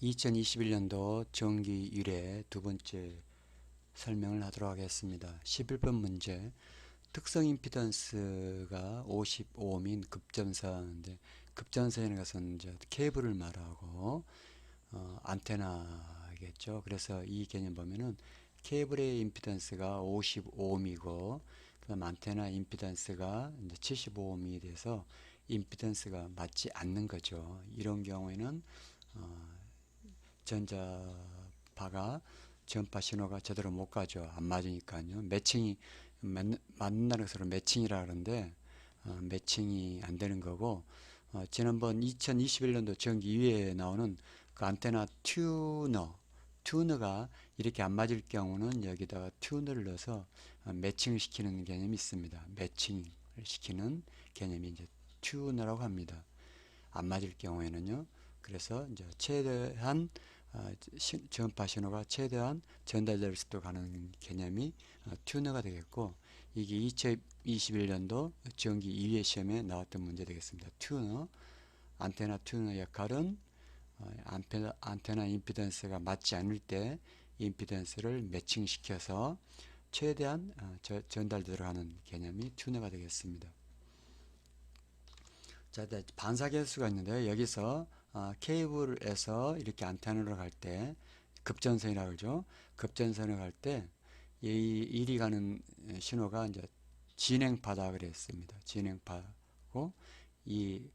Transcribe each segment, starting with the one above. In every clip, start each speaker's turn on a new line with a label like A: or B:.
A: 2021년도 정기 1회 두 번째 설명을 하도록 하겠습니다. 11번 문제. 특성 임피던스가 55옴인 급전선인데, 급전선이라는 것은 이제 케이블을 말하고 안테나겠죠. 그래서 이 개념 보면은 케이블의 임피던스가 55옴이고 그다음 안테나 임피던스가 이제 75옴이 돼서 임피던스가 맞지 않는 거죠. 이런 경우에는 전자파가 전파 신호가 제대로 못 가죠. 안 맞으니까요. 매칭이 맞는다는 것으로 매칭이라 그러는데 매칭이 안 되는 거고, 지난번 2021년도 정기 2회에 나오는 그 안테나 튜너가 이렇게 안 맞을 경우는 여기다가 튜너를 넣어서 매칭을 시키는 개념이 있습니다. 매칭을 시키는 개념이 이제 튜너라고 합니다. 안 맞을 경우에는요. 그래서 이제 최대한 전파 신호가 최대한 전달될 수 있도록 하는 개념이 튜너가 되겠고, 이게 2021년도 정기 2회 시험에 나왔던 문제 되겠습니다. 안테나 튜너 역할은 안테나 임피던스가 맞지 않을 때 임피던스를 매칭시켜서 최대한 전달되도록 하는 개념이 튜너가 되겠습니다. 자, 반사계수가 있는데, 여기서 케이블에서 이렇게 안테나로 갈 때 급전선이라고 그러죠. 급전선을 갈 때 이리 가는 신호가 이제 진행파다 그랬습니다. 진행파고, 이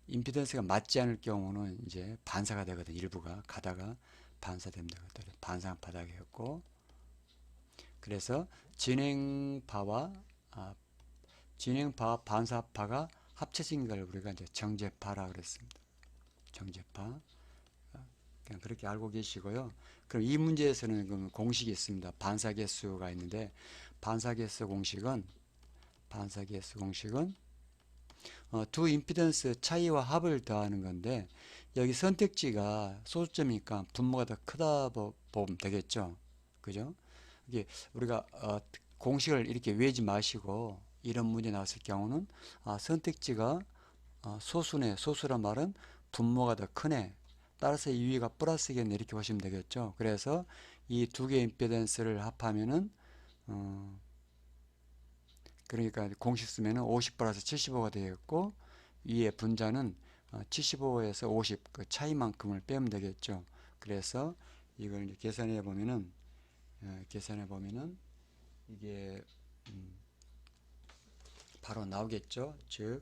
A: 임피던스가 맞지 않을 경우는 이제 반사가 되거든. 일부가 가다가 반사됩니다. 반사파다겠고, 그래서 진행파와 반사파가 합쳐진 걸 우리가 이제 정제파라 그랬습니다. 정제파. 그냥 그렇게 알고 계시고요. 그럼 이 문제에서는 그럼 공식이 있습니다. 반사계수가 있는데, 반사계수 공식은 두 임피던스 차이와 합을 더하는 건데, 여기 선택지가 소수점이니까 분모가 더 크다 보면 되겠죠. 그죠? 이게 우리가 공식을 이렇게 외우지 마시고 이런 문제 나왔을 경우는 선택지가 소수네. 소수란 말은 분모가 더 크네. 따라서 이 위가 플러스겠네. 이렇게 보시면 되겠죠. 그래서 이 두 개의 임피던스를 합하면은 그러니까 공식 쓰면은 50 플러스 75가 되겠고, 위에 분자는 75에서 50 그 차이만큼을 빼면 되겠죠. 그래서 이걸 이제 계산해 보면은 이게 바로 나오겠죠. 즉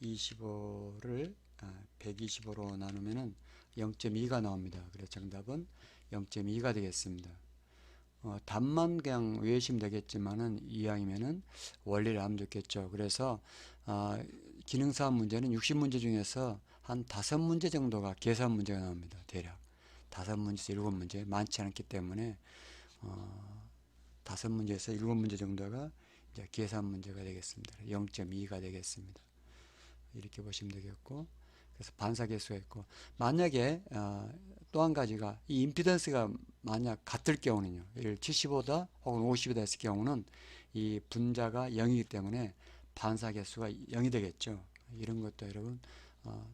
A: 25를 125로 나누면은 0.2가 나옵니다. 그래서 정답은 0.2가 되겠습니다. 답만 그냥 외우시면 되겠지만은 이왕이면은 원리를 알면 좋겠죠. 그래서 기능사업 문제는 60문제 중에서 한 5문제 정도가 계산 문제가 나옵니다. 대략 5문제에서 7문제 많지 않기 때문에 5문제에서 7문제 정도가 이제 계산 문제가 되겠습니다. 0.2가 되겠습니다. 이렇게 보시면 되겠고, 그래서 반사계수가 있고, 만약에 또 한 가지가 이 임피던스가 만약 같을 경우는요, 예를 75다 혹은 50이다 했을 경우는 이 분자가 0이기 때문에 반사계수가 0이 되겠죠. 이런 것도 여러분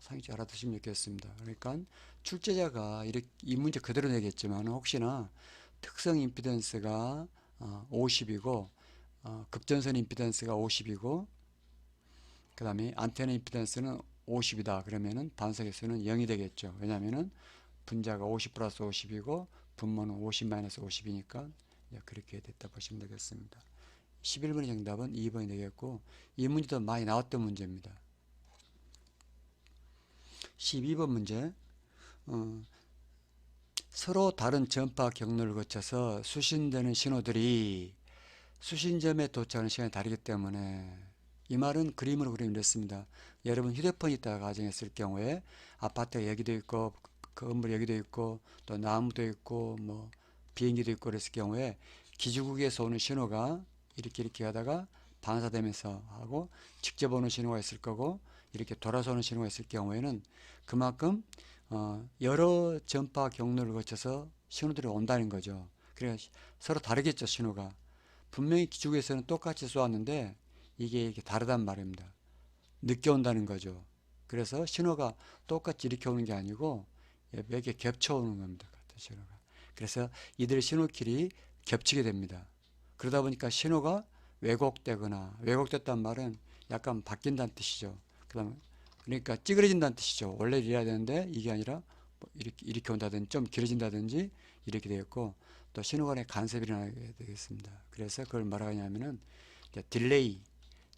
A: 상식 알아두시면 좋겠습니다. 그러니까 출제자가 이 문제 그대로 내겠지만 혹시나 특성 임피던스가 50이고 급전선 임피던스가 50이고 그 다음에 안테나 임피던스는 50이다 그러면은 반사계수는 0이 되겠죠. 왜냐하면은 분자가 50 플러스 50이고 분모는 50 마이너스 50이니까 그렇게 됐다 보시면 되겠습니다. 11번의 정답은 2번이 되겠고, 이 문제도 많이 나왔던 문제입니다. 12번 문제. 서로 다른 전파 경로를 거쳐서 수신되는 신호들이 수신점에 도착하는 시간이 다르기 때문에, 이 말은 그림으로 그리면 이렇습니다. 여러분 휴대폰이 있다가 가정했을 경우에 아파트가 여기도 있고 건물 여기도 있고 또 나무도 있고 뭐 비행기도 있고 그랬을 경우에 기지국에서 오는 신호가 이렇게 하다가 반사되면서 하고 직접 오는 신호가 있을 거고 이렇게 돌아서 오는 신호가 있을 경우에는 그만큼 여러 전파 경로를 거쳐서 신호들이 온다는 거죠. 그래서 서로 다르겠죠. 신호가 분명히 기지국에서는 똑같이 쏘았는데 이게 이렇게 다르단 말입니다. 늦게 온다는 거죠. 그래서 신호가 똑같이 이렇게 오는 게 아니고 몇 개 겹쳐오는 겁니다. 같은 신호가. 그래서 이들의 신호끼리 겹치게 됩니다. 그러다 보니까 신호가 왜곡되거나, 왜곡됐단 말은 약간 바뀐다는 뜻이죠. 그다음 그러니까 찌그러진다는 뜻이죠. 원래 이래야 되는데 이게 아니라 뭐 이렇게 온다든지 좀 길어진다든지 이렇게 되겠고, 또 신호 간의 간섭이 일어나게 되겠습니다. 그래서 그걸 뭐라고 하냐면은 딜레이,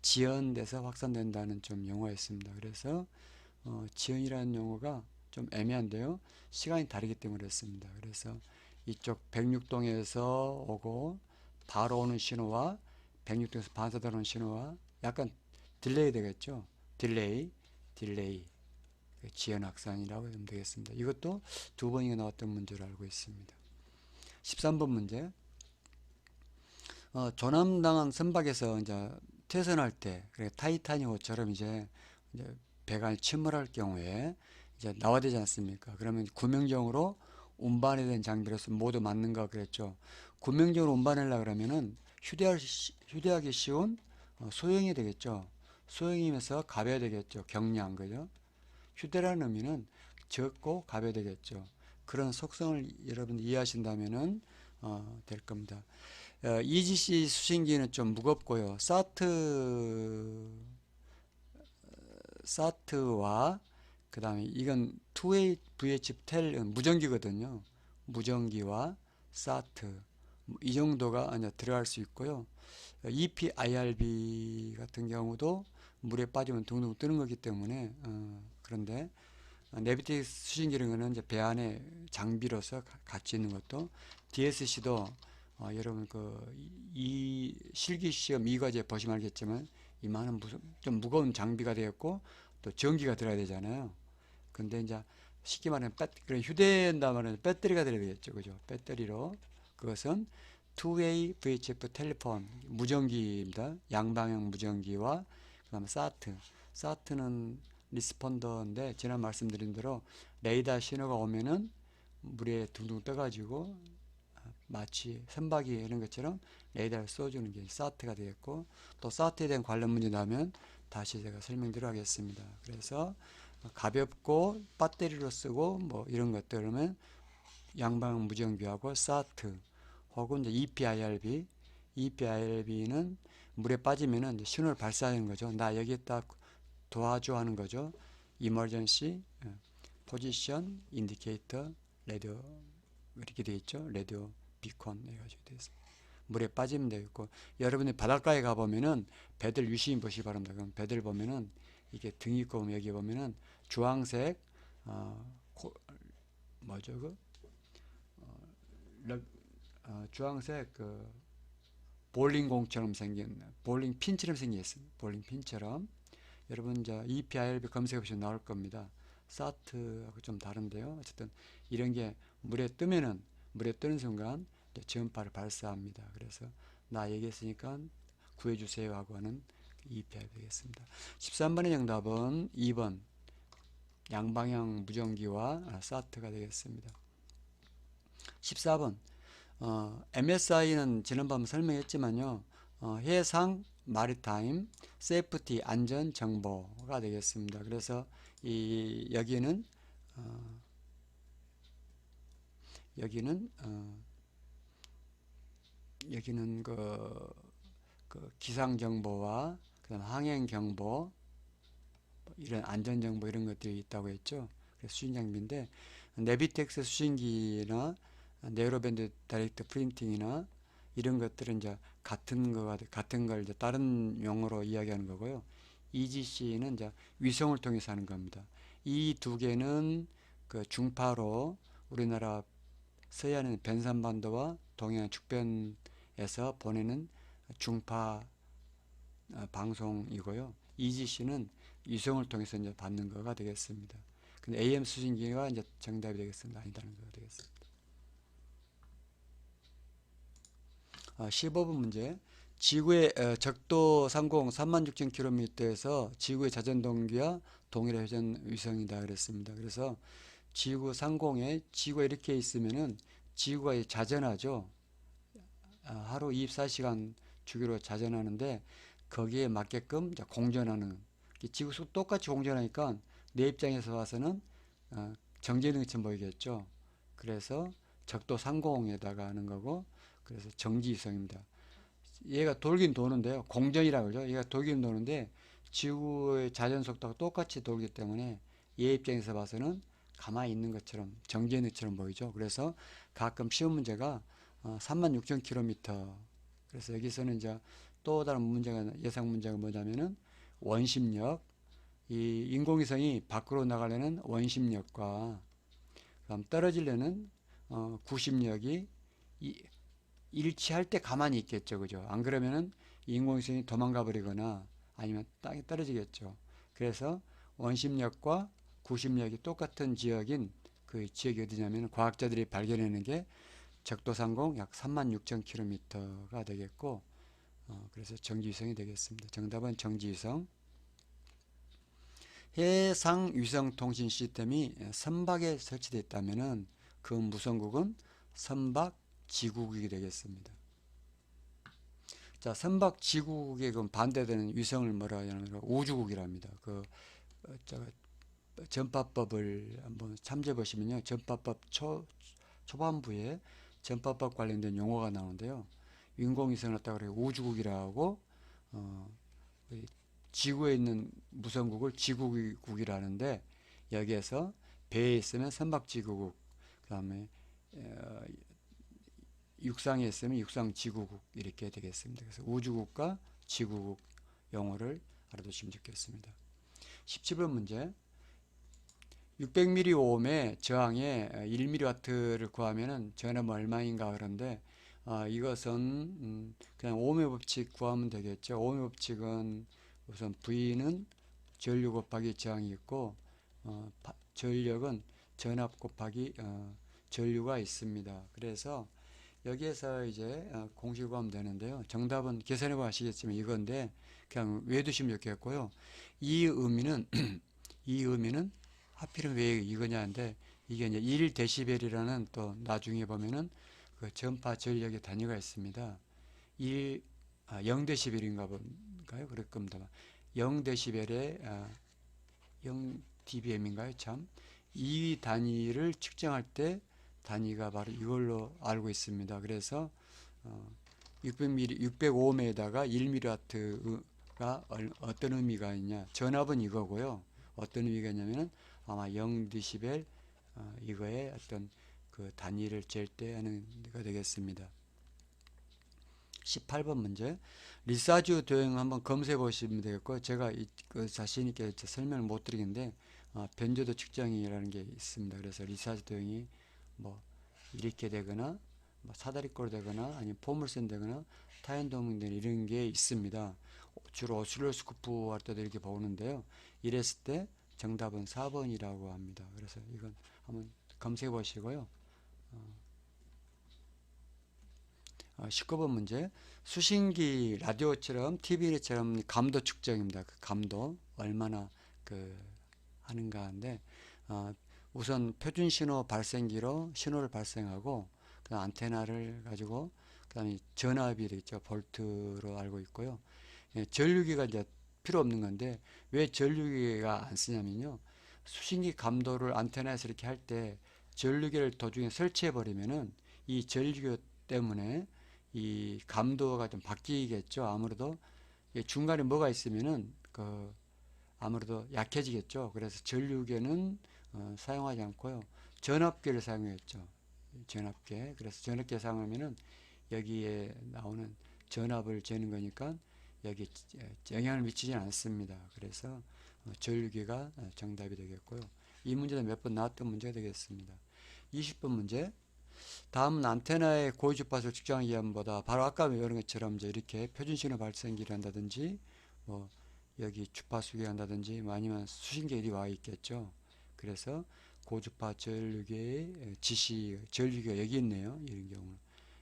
A: 지연돼서 확산된다는 좀 용어가 있습니다. 그래서 지연이라는 용어가 좀 애매한데요. 시간이 다르기 때문에 그렇습니다. 그래서 이쪽 106동에서 오고 바로 오는 신호와 106동에서 반사되는 신호와 약간 딜레이 되겠죠. 딜레이. 지연 확산이라고 하면 되겠습니다. 이것도 두 번이나 나왔던 문제로 알고 있습니다. 13번 문제. 조남당한 선박에서 이제 퇴선할 때, 타이타닉호처럼 이제 배가 침몰할 경우에 이제 나와야 되지 않습니까? 그러면 구명정으로 운반에 대한 장비로서 모두 맞는가 그랬죠. 구명정으로 운반하려고 그러면은 휴대하기 쉬운 소형이 되겠죠. 소형이면서 가벼야 되겠죠. 경량, 그죠? 휴대라는 의미는 적고 가벼야 되겠죠. 그런 속성을 여러분 이해하신다면은 될 겁니다. EGC 수신기는 좀 무겁고요. 사트와 그 다음에 이건 2way VHF 텔 무전기거든요. 무전기와 사트 이 정도가 이제 들어갈 수 있고요. EPIRB 같은 경우도 물에 빠지면 둥둥 뜨는 거기 때문에 그런데 네비틱스 수신기는 이제 배 안에 장비로서 같이 있는 것도, DSC도 여러분 이 실기 시험 2과제 보시면 알겠지만 이만한 좀 무거운 장비가 되었고 또 전기가 들어야 되잖아요. 근데 이제 쉽게 말하면 그런 휴대한다 말하면 배터리가 들어야 되겠죠, 그죠? 배터리로. 그것은 투웨이 VHF 텔레폰 무전기입니다. 양방향 무전기와 그다음에 사트는 리스폰더인데 지난 말씀드린 대로 레이더 신호가 오면은 물에 둥둥 떠가지고 마치 선박이 이런 것처럼 레이더를 쏘주는 게 사트가 되겠고, 또 사트에 대한 관련 문제 나오면 다시 제가 설명드리도록 하겠습니다. 그래서 가볍고 배터리로 쓰고 뭐 이런 것들 그러면 양방 무전기하고 사트 혹은 이제 EPIRB는 물에 빠지면은 이제 신호를 발사하는 거죠. 나 여기 있다 도와줘 하는 거죠. Emergency Position Indicator Radio 이렇게 되어 있죠. 라디오 비콘 해가지고 되어 있습니다. 물에 빠지면 되겠고, 여러분이 바닷가에 가보면은 배들 유심히 보시기 바랍니다. 그럼 배들 보면은 이게 등 있고 보면 여기 보면은 주황색 뭐죠 주황색 볼링공처럼 생긴 볼링 핀처럼 생겼습니다. 볼링 핀처럼. 여러분 이제 EPIRB 검색해 보시면 나올 겁니다. 사트하고 좀 다른데요. 어쨌든 이런 게 물에 뜨는 순간 전파를 발사합니다. 그래서 나 얘기했으니까 구해주세요 하고 하는 EPI 되겠습니다. 13번의 정답은 2번 양방향 무전기와 사트가 되겠습니다. 14번 MSI는 지난번 설명했지만요. 해상 마리타임 세이프티 안전 정보가 되겠습니다. 그래서 여기는 기상 정보와 그다음 항행 정보 이런 안전 정보 이런 것들이 있다고 했죠. 그래서 수신 장비인데 네비텍스 수신기나 네로밴드 다이렉트 프린팅이나 이런 것들은 이제 같은 걸 이제 다른 용어로 이야기하는 거고요. EGC는 이제 위성을 통해서 하는 겁니다. 이 두 개는 그 중파로 우리나라 서해안의 변산반도와 동해안 축변에서 보내는 중파 방송이고요. EGC는 위성을 통해서 이제 받는 거가 되겠습니다. 근데 AM 수신기가 이제 정답이 되겠습니다. 아니다는 거가 되겠습니다. 15번 문제. 지구의 적도 상공 36,000km에서 지구의 자전동기와 동일의 회전 위성이다 그랬습니다. 그래서 지구 상공에 지구가 이렇게 있으면은 지구가 자전하죠. 하루 24시간 주기로 자전하는데 거기에 맞게끔 공전하는, 지구 똑같이 공전하니까 내 입장에서 봐서는 정지되는 것처럼 보이겠죠. 그래서 적도 상공에다가 하는 거고, 그래서 정지위성입니다. 얘가 돌긴 도는데요. 공전이라고 그러죠. 얘가 돌긴 도는데 지구의 자전 속도가 똑같이 돌기 때문에 얘 입장에서 봐서는 가만히 있는 것처럼 정지해 있는 것처럼 보이죠. 그래서 가끔 시험 문제가 36,000km. 그래서 여기서는 이제 또 다른 문제가 예상 문제가 뭐냐면은 원심력, 이 인공위성이 밖으로 나가려는 원심력과 그다음 떨어지려는 구심력이 일치할 때 가만히 있겠죠. 그죠? 안 그러면은 인공위성이 도망가 버리거나 아니면 땅에 떨어지겠죠. 그래서 원심력과 구심력이 똑같은 지역인 그 지역이 어디냐면 과학자들이 발견하는 게 적도상공 약 36,000km가 되겠고, 그래서 정지위성이 되겠습니다. 정답은 정지위성. 해상 위성 통신 시스템이 선박에 설치되어 있다면은 그 무선국은 선박 지구국이 되겠습니다. 자, 선박 지구국에 반대되는 위성을 뭐라 하냐면 우주국이랍니다. 전파법을 한번 참조해 보시면요. 전파법 초반부에 전파법 관련된 용어가 나오는데요. 인공위성을 갖다가 우주국이라고 어, 지구에 있는 무선국을 지구국이라는데 여기에서 배에 있으면 선박지구국, 그 다음에 육상에 있으면 육상지구국 이렇게 되겠습니다. 그래서 우주국과 지구국 용어를 알아두시면 좋겠습니다. 17번 문제. 600mm 오음의 저항에 1mW를 구하면은 전압은 얼마인가 그런데 이것은 그냥 오음의 법칙 구하면 되겠죠. 오음의 법칙은 우선 V는 전류 곱하기 저항이 있고 전력은 전압 곱하기 전류가 있습니다. 그래서 여기에서 이제 공식을 구하면 되는데요. 정답은 계산해 보면 아시겠지만 이건데 그냥 외우시면 좋겠고요. 이 의미는 이 의미는 하필은 왜 이거냐인데 이게 이제 1데시벨이라는 또 나중에 보면은 그 전파 전력의 단위가 있습니다. 0데시벨인가 본가요? 그럴 겁니다. 0데시벨에 0dBm인가요? 참. 이 단위를 측정할 때 단위가 바로 이걸로 알고 있습니다. 그래서 600mm, 605ohm에다가 1mW가 어떤 의미가 있냐? 전압은 이거고요. 어떤 의미가 있냐면은 아마 0dB 이거의 어떤 그 단위를 잴 때 하는 거 되겠습니다. 18번 문제. 리사주 도형 한번 검색해 보시면 되겠고 제가 그 자신 있게 설명을 못 드리겠는데 변조도 측정이라는 게 있습니다. 그래서 리사주 도형이 뭐 이렇게 되거나 뭐 사다리꼴 되거나 아니면 포물선 되거나 타연도형 되는 이런 게 있습니다. 주로 오실로스코프 할 때도 이렇게 보는데요. 이랬을 때 정답은 4번이라고 합니다. 그래서 이건 한번 검색해 보시고요. 19번 문제. 수신기 라디오처럼 TV처럼 감도 측정입니다. 그 감도 얼마나 그 하는가 하는데 우선 표준 신호 발생기로 신호를 발생하고 그다음 안테나를 가지고 그다음에 전압이 되겠죠. 볼트로 알고 있고요. 예, 전류기가 이제 필요 없는 건데 왜 전류기가 안 쓰냐면요. 수신기 감도를 안테나에서 이렇게 할 때 전류기를 도중에 설치해 버리면은 이 전류기 때문에 이 감도가 좀 바뀌겠죠. 아무래도 중간에 뭐가 있으면은 아무래도 약해지겠죠. 그래서 전류계는 사용하지 않고요. 전압계를 사용했죠. 전압계. 그래서 전압계 사용하면은 여기에 나오는 전압을 재는 거니까 여기 영향을 미치지는 않습니다. 그래서 전류계가 정답이 되겠고요. 이 문제는 몇 번 나왔던 문제가 되겠습니다. 20번 문제. 다음은 안테나의 고위 주파수를 측정하기 위함보다 바로 아까 이런 것처럼 이제 이렇게 표준신호 발생기를 한다든지 뭐 여기 주파수기 한다든지 뭐 아니면 수신기들이 와 있겠죠. 그래서 고주파 전류계의 지시 전류계가 여기 있네요. 이런 경우는.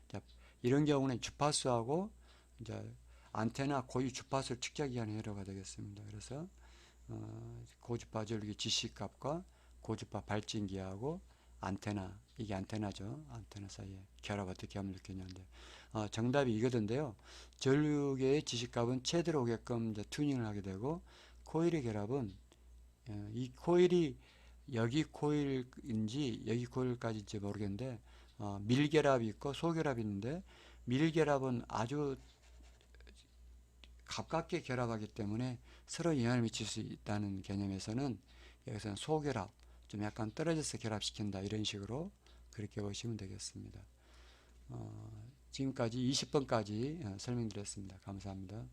A: 자, 이런 경우는 주파수하고 이제 안테나 고유 주파수를 측정하기 위한 회로가 되겠습니다. 그래서 고주파 전류계 지시값과 고주파 발진기하고 안테나 이게 안테나죠. 안테나 사이에 결합 어떻게 하면 좋겠냐는데 정답이 이거던데요. 전류계의 지시값은 최대로 오게끔 이제 튜닝을 하게 되고 코일의 결합은 이 코일이 여기 코일인지 여기 코일까지인지 모르겠는데 밀결합이 있고 소결합이 있는데 밀결합은 아주 가깝게 결합하기 때문에 서로 영향을 미칠 수 있다는 개념에서는 여기서는 소결합, 좀 약간 떨어져서 결합시킨다 이런 식으로 그렇게 보시면 되겠습니다. 지금까지 20번까지 설명드렸습니다. 감사합니다.